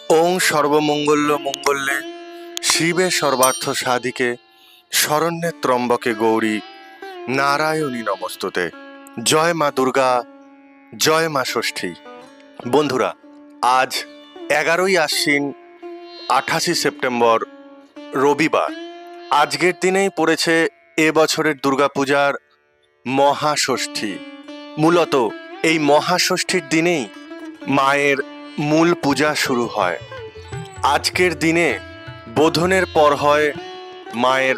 ওং সর্বমঙ্গল্য মঙ্গলে শিবে সর্বার্থ সাধিকে শরণ্যে ত্রম্বকে গৌরী নারায়ণী নমস্তুতে। জয় মা দুর্গা, জয় মা ষষ্ঠী। বন্ধুরা, আজ 11ই আশ্বিন 28 সেপ্টেম্বর রবিবার। আজকের দিনেই পড়েছে এবছরের দুর্গাপূজার মহাষষ্ঠী। মূলত এই মহাষষ্ঠীর দিনেই মায়ের মূল পূজা শুরু হয়। আজকের দিনে বোধনের পর হয় মায়ের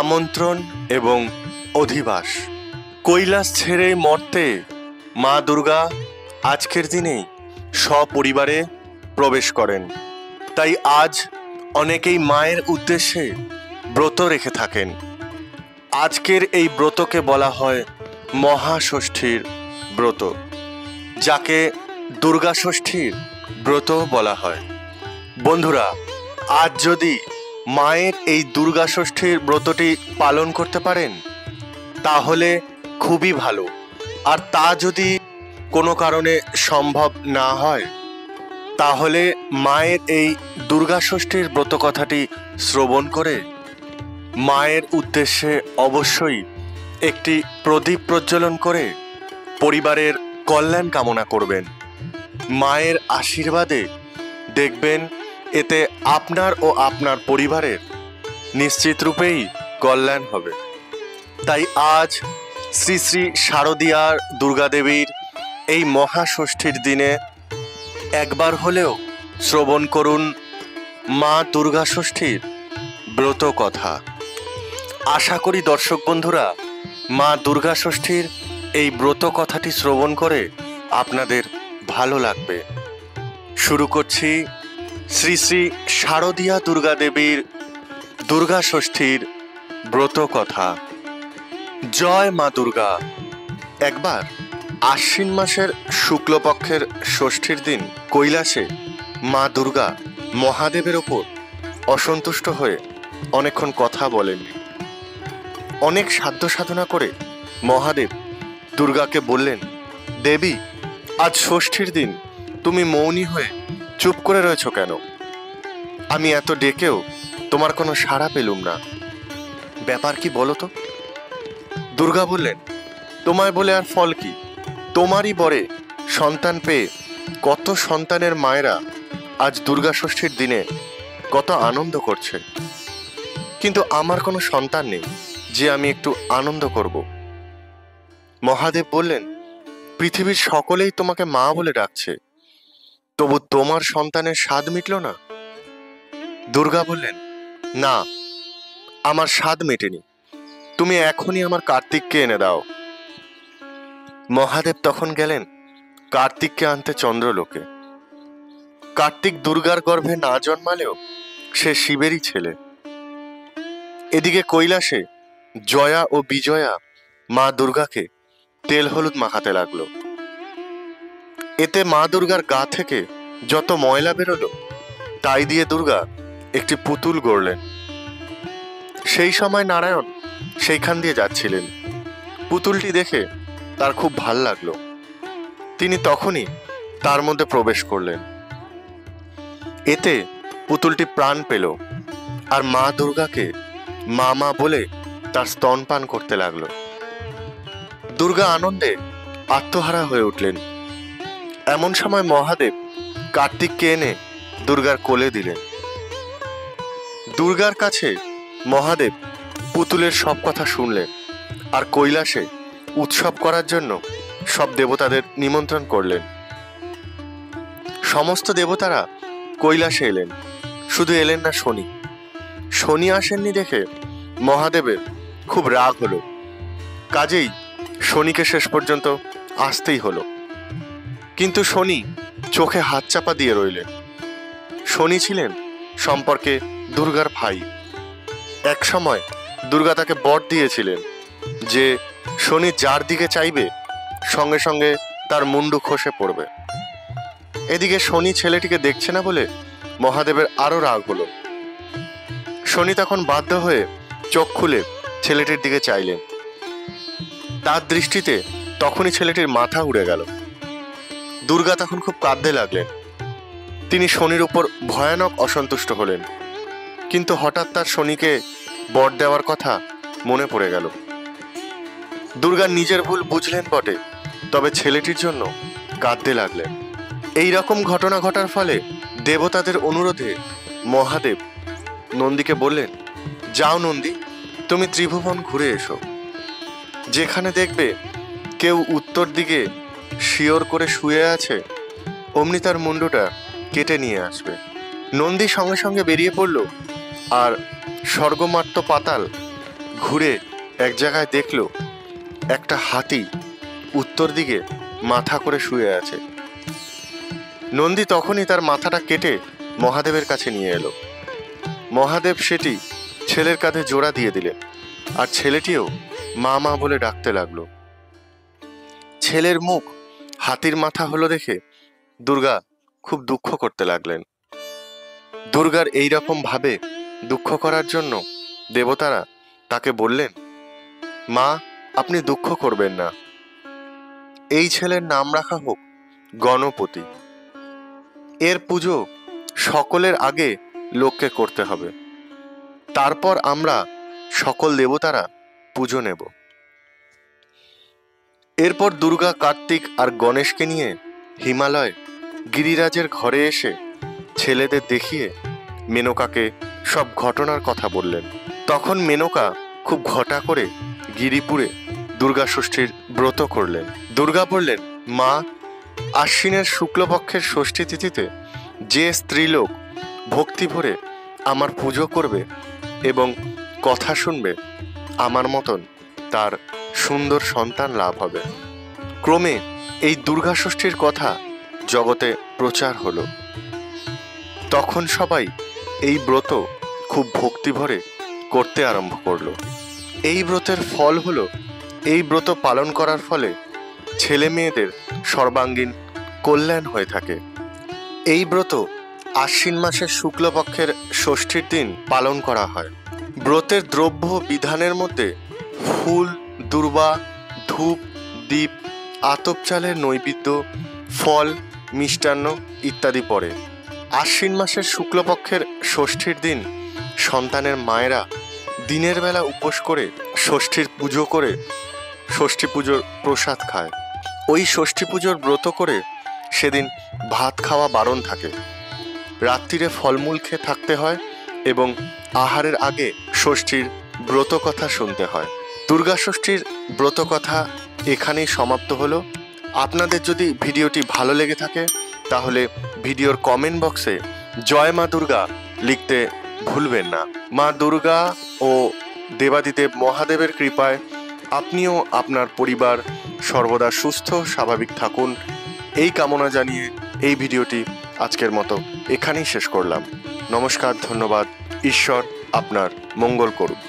আমন্ত্রণ এবং অধিবাস। কৈলাস ছেড়ে মর্তে মা দুর্গা আজকের দিনেই সপরিবারে প্রবেশ করেন। তাই আজ অনেকেই মায়ের উদ্দেশ্যে ব্রত রেখে থাকেন। আজকের এই ব্রতকে বলা হয় মহাষষ্ঠীর ব্রত, যাকে দুর্গা ষষ্ঠীর ব্রত বলা হয়। বন্ধুরা, আজ যদি মায়ের এই দুর্গা ষষ্ঠীর ব্রতটি পালন করতে পারেন তাহলে খুবই ভালো। আর তা যদি কোনো কারণে সম্ভব না হয় তাহলে মায়ের এই দুর্গা ষষ্ঠীর ব্রত কথাটি শ্রবণ করে মায়ের উদ্দেশ্যে অবশ্যই একটি প্রদীপ প্রজ্বলন করে পরিবারের কল্যাণ কামনা করবেন। মায়ের আশীর্বাদে দেখবেন এতে আপনার ও আপনার পরিবারের নিশ্চিত রূপেই কল্যাণ হবে। তাই আজ শ্রী শ্রী শারদীয়ার দুর্গাদেবীর এই মহাষষ্ঠীর দিনে একবার হলেও শ্রবণ করুন মা দুর্গা ষষ্ঠীর ব্রত কথা। আশা করি দর্শক বন্ধুরা, মা দুর্গা ষষ্ঠীর এই ব্রত কথাটি শ্রবণ করে আপনাদের ভালো লাগবে। শুরু করছি শ্রী শ্রী শারদীয়া দুর্গা দেবীর দুর্গা ষষ্ঠীর ব্রত কথা। জয় মা দুর্গা। একবার আশ্বিন মাসের শুক্লপক্ষের ষষ্ঠীর দিন কৈলাসে মা দুর্গা মহাদেবের ওপর অসন্তুষ্ট হয়ে অনেকক্ষণ কথা বলেননি। অনেক সাধ্য সাধনা করে মহাদেব দুর্গাকে বললেন, দেবী, আজ ষষ্ঠীর দিন তুমি মৌনী হয়ে চুপ করে রয়েছ কেন? আমি এত ডেকেও তোমার কোনো সাড়া পেলুম না, ব্যাপার কি বলো তো? দুর্গা বললেন, তোমায় বলে আর ফল কি? তোমারই বরে সন্তান পেয়ে কত সন্তানের মায়েরা আজ দুর্গা ষষ্ঠীর দিনে কত আনন্দ করছে, কিন্তু আমার কোনো সন্তান নেই যে আমি একটু আনন্দ করব। মহাদেব বললেন, পৃথিবীর সকলেই তোমাকে মা বলে ডাকছে, তবু তোমার সন্তানের স্বাদ মিটল না? দুর্গা বললেন, না, আমার স্বাদ মেটেনি, তুমি এখনই আমার কার্তিককে এনে দাও। মহাদেব তখন গেলেন কার্তিককে আনতে চন্দ্রলোকে। কার্তিক দুর্গার গর্ভে না জন্মালেও সে শিবেরই ছেলে। এদিকে কৈলাসে জয়া ও বিজয়া মা দুর্গাকে তেল হলুদ মাখাতে লাগলো। এতে মা দুর্গার গা থেকে যত ময়লা বেরোলো তাই দিয়ে দুর্গা একটি পুতুল গড়লেন। সেই সময় নারায়ণ সেইখান দিয়ে যাচ্ছিলেন। পুতুলটি দেখে তার খুব ভাল লাগলো। তিনি তখনই তার মধ্যে প্রবেশ করলেন। এতে পুতুলটি প্রাণ পেল আর মা দুর্গাকে মা মা বলে তার স্তনপান করতে লাগলো। দুর্গা আনন্দে আত্মহারা হয়ে উঠলেন। এমন সময় মহাদেব কার্তিককে এনে দুর্গার কোলে দিলেন। দুর্গার কাছে মহাদেব পুতুলের সব কথা শুনলেন আর কৈলাসে উৎসব করার জন্য সব দেবতাদের নিমন্ত্রণ করলেন। সমস্ত দেবতারা কৈলাসে এলেন, শুধু এলেন না শনি। শনি আসেননি দেখে মহাদেবের খুব রাগ হলো। কাজেই শনিকে শেষ পর্যন্ত আসতেই হলো। কিন্তু শনি চোখে হাত চাপা দিয়ে রইলেন। শনি ছিলেন সম্পর্কে দুর্গার ভাই। এক সময় দুর্গা তাকে বর দিয়েছিলেন যে শনি যার দিকে চাইবে সঙ্গে সঙ্গে তার মুন্ডু খসে পড়বে। এদিকে শনি ছেলেটিকে দেখছে না বলে মহাদেবের আরো রাগ হলো। শনি তখন বাধ্য হয়ে চোখ খুলে ছেলেটির দিকে চাইলেন। তার দৃষ্টিতে তখনই ছেলেটির মাথা উড়ে গেল। দুর্গা তখন খুব কাঁদতে লাগলেন। তিনি শনির উপর ভয়ানক অসন্তুষ্ট হলেন, কিন্তু হঠাৎ তার শনিকে বর দেওয়ার কথা মনে পড়ে গেল। দুর্গা নিজের ভুল বুঝলেন বটে, তবে ছেলেটির জন্য কাঁদতে লাগলেন। এই রকম ঘটনা ঘটার ফলে দেবতাদের অনুরোধে মহাদেব নন্দীকে বললেন, যাও নন্দী, তুমি ত্রিভুবন ঘুরে এসো। যেখানে দেখবে কেউ উত্তর দিকে শিওর করে শুয়ে আছে, অমনি তার মুন্ডুটা কেটে নিয়ে আসবে। নন্দী সঙ্গে সঙ্গে বেরিয়ে পড়ল, আর স্বর্গমার্ত পাতাল ঘুরে এক জায়গায় দেখল একটা হাতি উত্তর দিকে মাথা করে শুয়ে আছে। নন্দী তখনই তার মাথাটা কেটে মহাদেবের কাছে নিয়ে এলো। মহাদেব সেটি ছেলের কাঁধে জোড়া দিয়ে দিলেন, আর ছেলেটিও মা মা বলে ডাকতে লাগলো। ছেলের মুখ হাতির মাথা হলো দেখে দুর্গা খুব দুঃখ করতে লাগলেন। দুর্গার এই রকম ভাবে দুঃখ করার জন্য দেবতারা তাকে বললেন, মা, আপনি দুঃখ করবেন না, এই ছেলের নাম রাখা হোক গণপতি। এর পুজো সকলের আগে লোককে করতে হবে, তারপর আমরা সকল দেবতারা পুজো নেব। এরপর দুর্গা কার্তিক আর গণেশকে নিয়ে হিমালয় গিরিরাজের ঘরে এসে ছেলেদের দেখিয়ে মেনকাকে সব ঘটনার কথা বললেন। তখন মেনকা খুব ঘটা করে গিরিপুরে দুর্গা ষষ্ঠীর ব্রত করলেন। দুর্গা বললেন, মা, আশ্বিনের শুক্লপক্ষের ষষ্ঠী তিথিতে যে স্ত্রীলোক ভক্তি ভরে আমার পুজো করবে এবং কথা শুনবে, আমার মতন তার সুন্দর সন্তান লাভ হবে। ক্রমে এই দুর্গা ষষ্ঠীর কথা জগতে প্রচার হলো। তখন সবাই এই ব্রত খুব ভক্তি ভরে করতে আরম্ভ করলো। এই ব্রতের ফল হলো, এই ব্রত পালন করার ফলে ছেলে মেয়েদের সর্বাঙ্গীন কল্যাণ হয়ে থাকে। এই ব্রত আশ্বিন মাসের শুক্লপক্ষের ষষ্ঠীর দিন পালন করা হয়। ব্রতের দ্রব্য বিধানের মধ্যে ফুল, দূর্বা, ধূপ, দীপ, আতপ চালের নৈবেদ্য, ফল, মিষ্টান্ন ইত্যাদি পড়ে। আশ্বিন মাসের শুক্লপক্ষের ষষ্ঠীর দিন সন্তানের মায়েরা দিনের বেলা উপোস করে ষষ্ঠীর পুজো করে ষষ্ঠী পুজোর প্রসাদ খায়। ওই ষষ্ঠী পুজোর ব্রত করে সেদিন ভাত খাওয়া বারণ থাকে। রাত্রিরে ফলমূল খেয়ে থাকতে হয় এবং আহারের আগে ষষ্ঠীর ব্রত কথা শুনতে হয়। দুর্গা ষষ্ঠীর ব্রত কথা এখানেই সমাপ্ত হলো। আপনাদের যদি ভিডিওটি ভালো লেগে থাকে তাহলে ভিডিওর কমেন্ট বক্সে জয় মা দুর্গা লিখতে ভুলবেন না। মা দুর্গা ও দেবাদিদেব মহাদেবের কৃপায় আপনিও আপনার পরিবার সর্বদা সুস্থ স্বাভাবিক থাকুন, এই কামনা জানিয়ে এই ভিডিওটি আজকের মতো এখানেই শেষ করলাম। নমস্কার, ধন্যবাদ। ঈশ্বর আপনার মঙ্গল করুক।